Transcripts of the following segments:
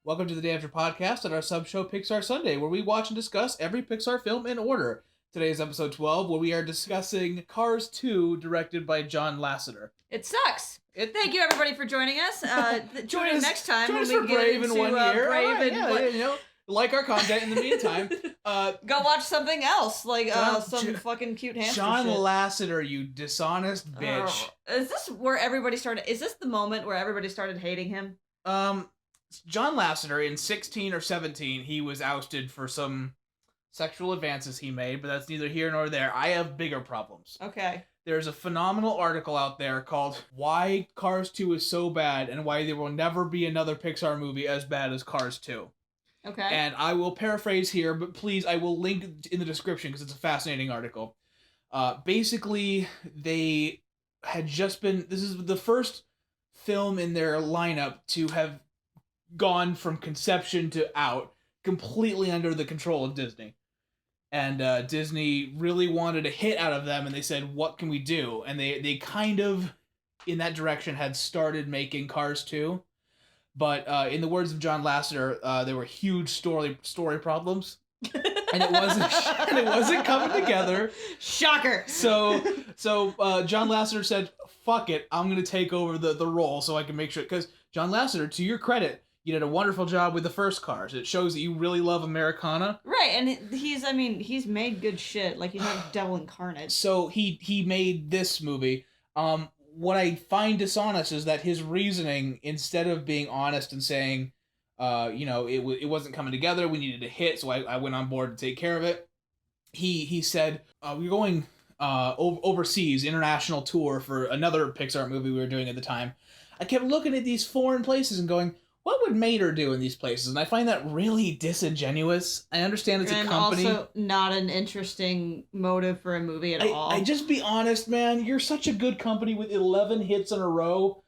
Welcome to the Day After Podcast and our sub-show Pixar Sunday, where we watch and discuss every Pixar film in order. Today is episode 12, where we are discussing Cars 2, directed by John Lasseter. It sucks. Thank you, everybody, for joining us. Join us next time when we get into Brave in 1 year. Brave right, yeah, like our content in the meantime. Go watch something else, like some fucking cute hamster John shit. Lasseter, you dishonest bitch. Is this where everybody started? Is this the moment where everybody started hating him? John Lasseter, in 16 or 17, he was ousted for some sexual advances he made, but that's neither here nor there. I have bigger problems. Okay. There's a phenomenal article out there called Why Cars 2 is So Bad and Why There Will Never Be Another Pixar Movie as Bad as Cars 2. Okay. And I will paraphrase here, but please, I will link in the description because it's a fascinating article. Basically, they had just been... This is the first film in their lineup to have gone from conception to out, completely under the control of Disney. And Disney really wanted a hit out of them, and they said, what can we do? And they kind of, in that direction, had started making Cars 2. But in the words of John Lasseter, there were huge story problems. And it wasn't coming together. Shocker! So John Lasseter said, fuck it, I'm going to take over the role so I can make sure... Because John Lasseter, to your credit, you did a wonderful job with the first Cars. It shows that you really love Americana. Right, and he's made good shit. Like, he's not devil incarnate. So he made this movie. What I find dishonest is that his reasoning, instead of being honest and saying, it wasn't coming together, we needed a hit, so I went on board to take care of it. He said, we're going overseas, international tour for another Pixar movie we were doing at the time. I kept looking at these foreign places and going, what would Mater do in these places? And I find that really disingenuous. I understand it's a company. And also not an interesting motive for a movie at all. I just be honest, man. You're such a good company with 11 hits in a row.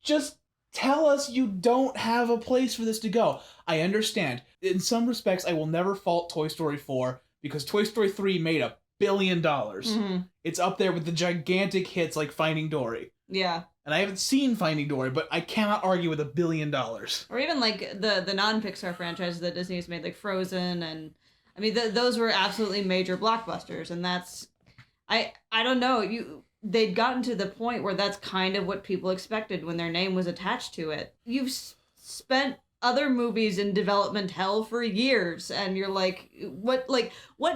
Just tell us you don't have a place for this to go. I understand. In some respects, I will never fault Toy Story 4 because Toy Story 3 made $1 billion. Mm-hmm. It's up there with the gigantic hits like Finding Dory. Yeah. And I haven't seen Finding Dory, but I cannot argue with $1 billion. Or even like the non-Pixar franchises that Disney has made, like Frozen, and I mean those were absolutely major blockbusters. And that's, I don't know, they'd gotten to the point where that's kind of what people expected when their name was attached to it. You've spent other movies in development hell for years, and you're like, what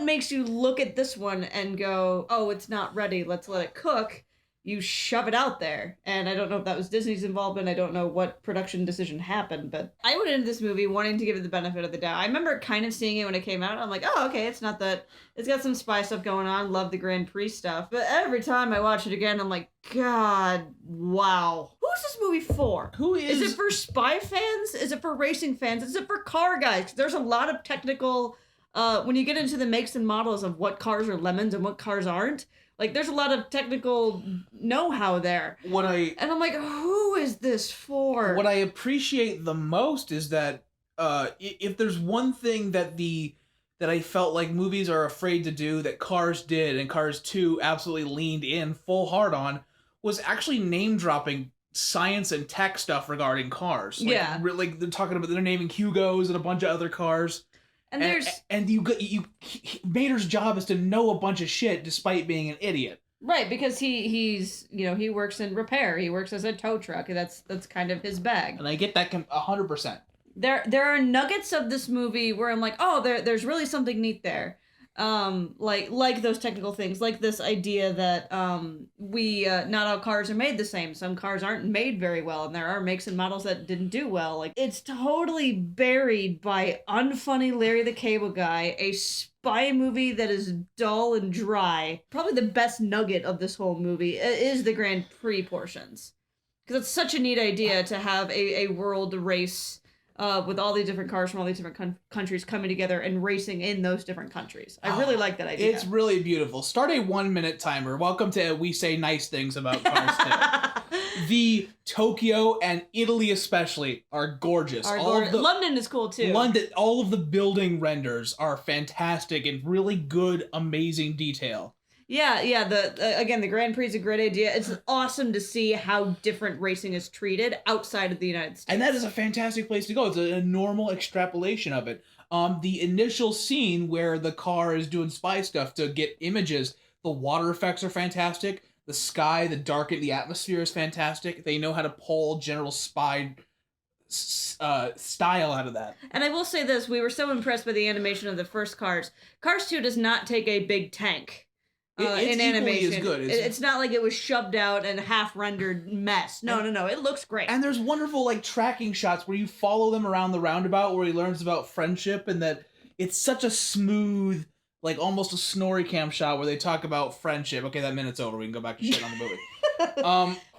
makes you look at this one and go, oh, it's not ready, let's let it cook? You shove it out there. And I don't know if that was Disney's involvement. I don't know what production decision happened, but I went into this movie wanting to give it the benefit of the doubt. I remember kind of seeing it when it came out. I'm like, oh, okay, it's not that. It's got some spy stuff going on. Love the Grand Prix stuff. But every time I watch it again, I'm like, God, wow. Who's this movie for? Who is... Is it for spy fans? Is it for racing fans? Is it for car guys? There's a lot of technical... when you get into the makes and models of what cars are lemons and what cars aren't, like, there's a lot of technical know-how there. And I'm like, who is this for? What I appreciate the most is that if there's one thing that I felt like movies are afraid to do that Cars did and Cars 2 absolutely leaned in full hard on, was actually name-dropping science and tech stuff regarding cars. Like, yeah. Like, they're naming Hugos and a bunch of other cars. And Mater's job is to know a bunch of shit despite being an idiot. Right, because he works in repair. He works as a tow truck. That's kind of his bag. And I get that 100%. There are nuggets of this movie where I'm like, oh, there's really something neat there. Like those technical things, like this idea that not all cars are made the same. Some cars aren't made very well, and there are makes and models that didn't do well. Like, it's totally buried by unfunny Larry the Cable Guy, a spy movie that is dull and dry. Probably the best nugget of this whole movie is the Grand Prix portions, because it's such a neat idea to have a world race with all these different cars from all these different countries coming together and racing in those different countries. I really like that idea. It's really beautiful. Start a 1-minute timer. Welcome to We Say Nice Things About Cars 2. The Tokyo and Italy especially are gorgeous. London is cool too. All of the building renders are fantastic and really good, amazing detail. Yeah. Again, the Grand Prix is a great idea. It's awesome to see how different racing is treated outside of the United States. And that is a fantastic place to go. It's a normal extrapolation of it. The initial scene where the car is doing spy stuff to get images, the water effects are fantastic. The sky, the darken, the atmosphere is fantastic. They know how to pull general spy style out of that. And I will say this, we were so impressed by the animation of the first Cars. Cars 2 does not take a big tank it's in animation. As good. It's not like it was shoved out and half-rendered mess. No. It looks great. And there's wonderful like tracking shots where you follow them around the roundabout where he learns about friendship, and that it's such a smooth, like almost a Snorri cam shot where they talk about friendship. Okay, that minute's over. We can go back to shit on the movie.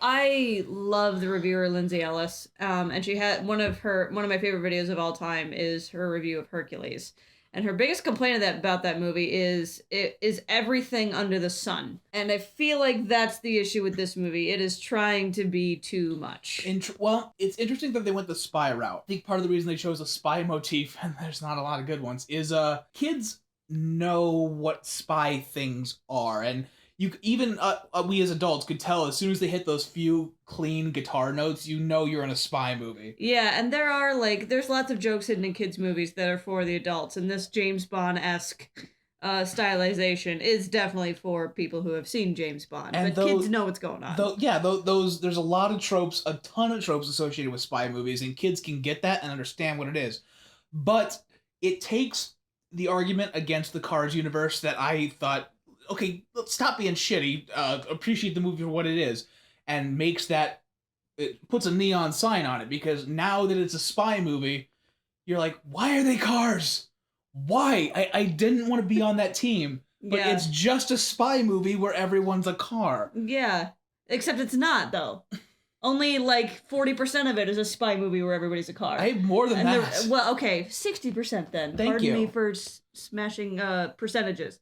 I love the reviewer Lindsay Ellis, and she had one of my favorite videos of all time is her review of Hercules, and her biggest complaint about that movie is it is everything under the sun, and I feel like that's the issue with this movie. It is trying to be too much. Well, it's interesting that they went the spy route. I think part of the reason they chose a spy motif, and there's not a lot of good ones, is kids know what spy things are, and you even we as adults could tell as soon as they hit those few clean guitar notes, you know you're in a spy movie. Yeah, and there's lots of jokes hidden in kids' movies that are for the adults, and this James Bond-esque stylization is definitely for people who have seen James Bond, and but kids know what's going on. There's a lot of tropes, a ton of tropes associated with spy movies, and kids can get that and understand what it is. But it takes the argument against the Cars universe that I thought, okay, let's stop being shitty, appreciate the movie for what it is, and it puts a neon sign on it, because now that it's a spy movie, you're like, why are they cars? Why? I didn't want to be on that team, but yeah. It's just a spy movie where everyone's a car. Yeah, except it's not, though. Only like 40% of it is a spy movie where everybody's a car. I have more than that. Well, okay, 60% then. Thank you. Pardon me for smashing percentages.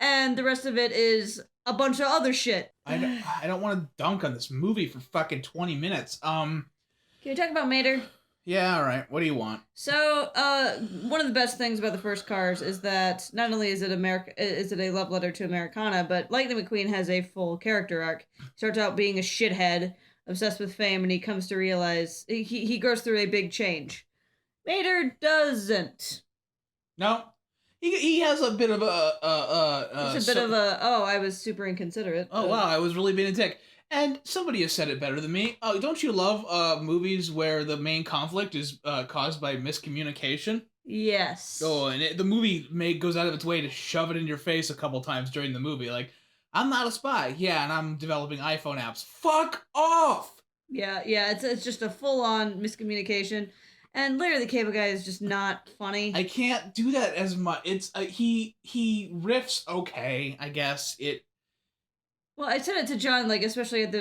And the rest of it is a bunch of other shit. I don't want to dunk on this movie for fucking 20 minutes. Can we talk about Mater? Yeah, all right. What do you want? So, one of the best things about the first Cars is that not only is it a love letter to Americana, but Lightning McQueen has a full character arc. He starts out being a shithead, obsessed with fame, and he comes to realize he goes through a big change. Mater doesn't. No. He has a bit of I was super inconsiderate. Oh, wow, I was really being a dick. And somebody has said it better than me. Oh, don't you love movies where the main conflict is caused by miscommunication? Yes. Oh, and the movie goes out of its way to shove it in your face a couple times during the movie. Like, I'm not a spy. Yeah, and I'm developing iPhone apps. Fuck off! Yeah, it's just a full-on miscommunication. And Larry the Cable Guy is just not funny. I can't do that as much. It's he riffs okay, I guess. Well, I said it to John, like especially at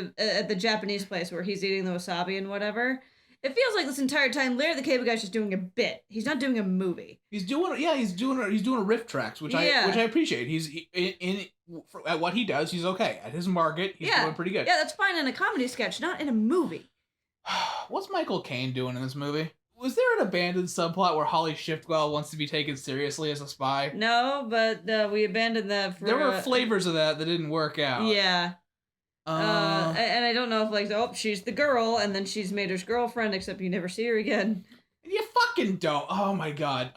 the Japanese place where he's eating the wasabi and whatever. It feels like this entire time Larry the Cable Guy's just doing a bit. He's not doing a movie. He's doing a riff tracks, which I appreciate. At what he does, he's okay. At his market, he's doing pretty good. Yeah, that's fine in a comedy sketch, not in a movie. What's Michael Caine doing in this movie? Was there an abandoned subplot where Holly Shiftwell wants to be taken seriously as a spy? No, but we abandoned that for... There were flavors of that didn't work out. Yeah. And I don't know if, she's the girl, and then she's Mater's girlfriend, except you never see her again. You fucking don't. Oh, my God.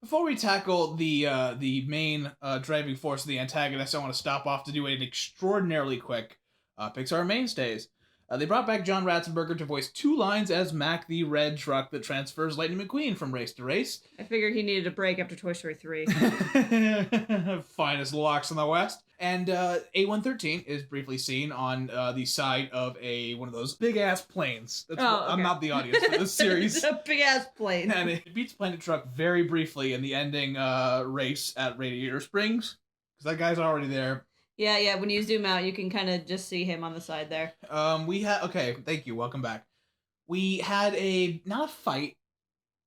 Before we tackle the main driving force of the antagonist, I want to stop off to do an extraordinarily quick Pixar Mainstays. They brought back John Ratzenberger to voice 2 lines as Mac, the red truck that transfers Lightning McQueen from race to race. I figured he needed a break after Toy Story 3. Finest locks in the West. And A113 is briefly seen on the side of one of those big-ass planes. Okay. I'm not the audience for this series. It's a big-ass plane. And it beats Planet Truck very briefly in the ending race at Radiator Springs. Because that guy's already there. Yeah, when you zoom out, you can kind of just see him on the side there. Okay, thank you, welcome back. We had not a fight.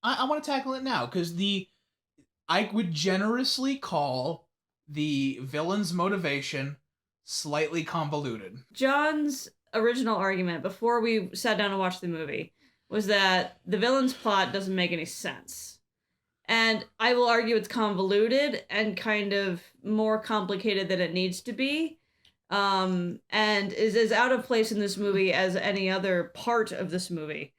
I want to tackle it now, because I would generously call the villain's motivation slightly convoluted. John's original argument, before we sat down and watched the movie, was that the villain's plot doesn't make any sense. And I will argue it's convoluted and kind of more complicated than it needs to be. And is as out of place in this movie as any other part of this movie.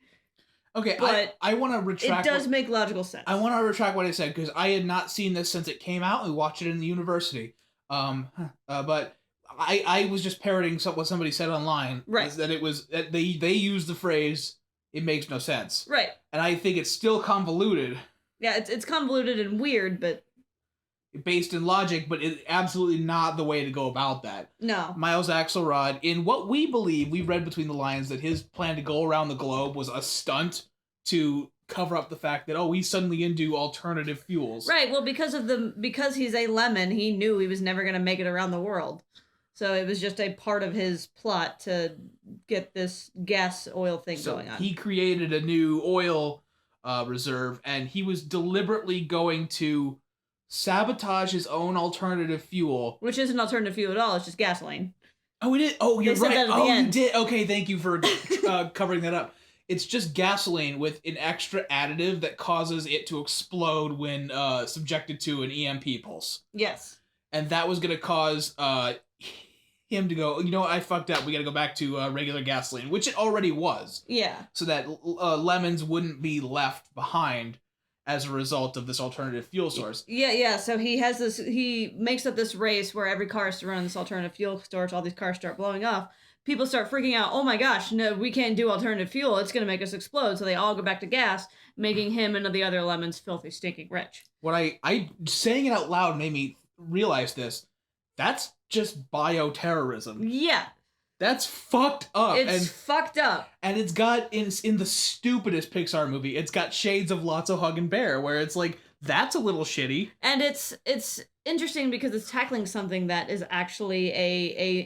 Okay, but I want to retract. It does make logical sense. I want to retract what I said because I had not seen this since it came out. We watched it in the university. But I was just parroting what somebody said online. Right. That it was that they used the phrase "it makes no sense." Right. And I think it's still convoluted. Yeah, it's convoluted and weird, but based in logic, but it's absolutely not the way to go about that. No. Miles Axelrod, in what we believe, we read between the lines that his plan to go around the globe was a stunt to cover up the fact that, he's suddenly into alternative fuels. Right, well, because he's a lemon, he knew he was never going to make it around the world. So it was just a part of his plot to get this gas oil thing going on. He created a new oil reserve, and he was deliberately going to sabotage his own alternative fuel. Which isn't alternative fuel at all, it's just gasoline. Oh, it is? Oh, you're right. That at the end. You did? Okay, thank you for covering that up. It's just gasoline with an extra additive that causes it to explode when subjected to an EMP pulse. Yes. And that was going to cause him to go, you know what, I fucked up. We got to go back to regular gasoline, which it already was. Yeah. So that lemons wouldn't be left behind as a result of this alternative fuel source. Yeah. So he makes up this race where every car has to run on this alternative fuel source. All these cars start blowing off. People start freaking out. Oh my gosh, no, we can't do alternative fuel. It's going to make us explode. So they all go back to gas, making him and the other lemons filthy, stinking rich. What I saying it out loud made me realize this. That's just bioterrorism. Yeah. That's fucked up. It's fucked up. And it's got, in the stupidest Pixar movie, it's got shades of Lots of Hug and Bear, where it's like, that's a little shitty. And it's interesting because it's tackling something that is actually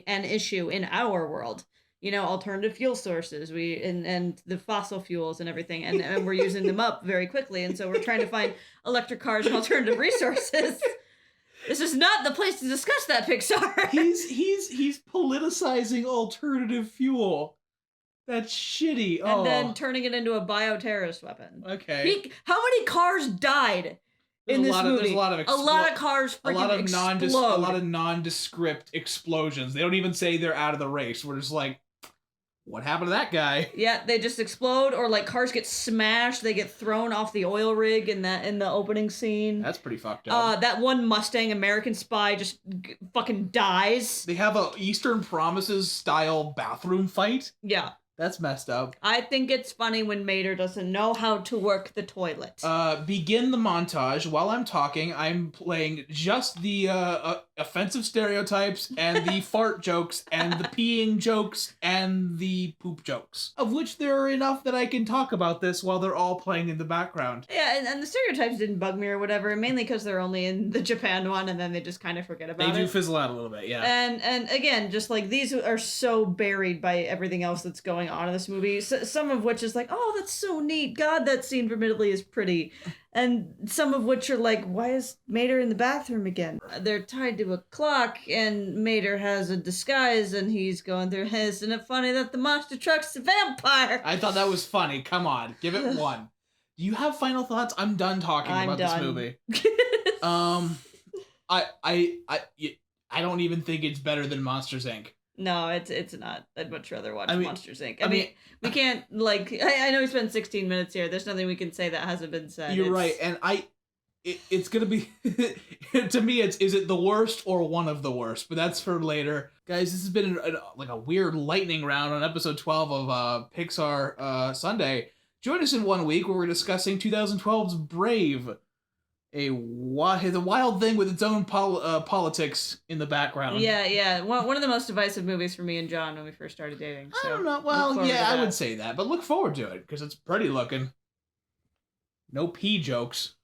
an issue in our world. You know, alternative fuel sources, and the fossil fuels and everything, and we're using them up very quickly, and so we're trying to find electric cars and alternative resources. This is not the place to discuss that, Pixar. He's politicizing alternative fuel. That's shitty. And then turning it into a bioterrorist weapon. Okay. How many cars died in this movie? There's a lot of cars freaking explode. A lot of nondescript explosions. They don't even say they're out of the race. We're just like, what happened to that guy? Yeah, they just explode, or like cars get smashed. They get thrown off the oil rig in the opening scene. That's pretty fucked up. That one Mustang American Spy just fucking dies. They have a Eastern Promises style bathroom fight. Yeah. That's messed up. I think it's funny when Mater doesn't know how to work the toilet. Begin the montage. While I'm talking, I'm playing just the offensive stereotypes and the fart jokes and the peeing jokes and the poop jokes. Of which there are enough that I can talk about this while they're all playing in the background. Yeah, and the stereotypes didn't bug me or whatever, mainly because they're only in the Japan one and then they just kind of forget about it. They do fizzle out a little bit, yeah. And again, just like these are so buried by everything else that's going on in this movie, some of which is like, oh, that's so neat, god, that scene admittedly is pretty, and some of which are like, why is Mater in the bathroom again? They're tied to a clock and Mater has a disguise and he's going through his. Isn't it funny that the monster truck's a vampire? I thought that was funny. Come on, give it one. Do you have final thoughts? I'm done talking about this movie. I don't even think it's better than Monsters, Inc. No, it's not. I'd much rather watch Monsters, Inc. I mean, we can't, like, I know we spent 16 minutes here. There's nothing we can say that hasn't been said. You're right, and it's gonna be, to me, is it the worst or one of the worst? But that's for later. Guys, this has been like a weird lightning round on episode 12 of Pixar Sunday. Join us in 1 week where we're discussing 2012's Brave. The wild thing with its own politics in the background. Yeah. One of the most divisive movies for me and John when we first started dating. So I don't know. Well, yeah, I would say that. But look forward to it, because it's pretty looking. No pee jokes.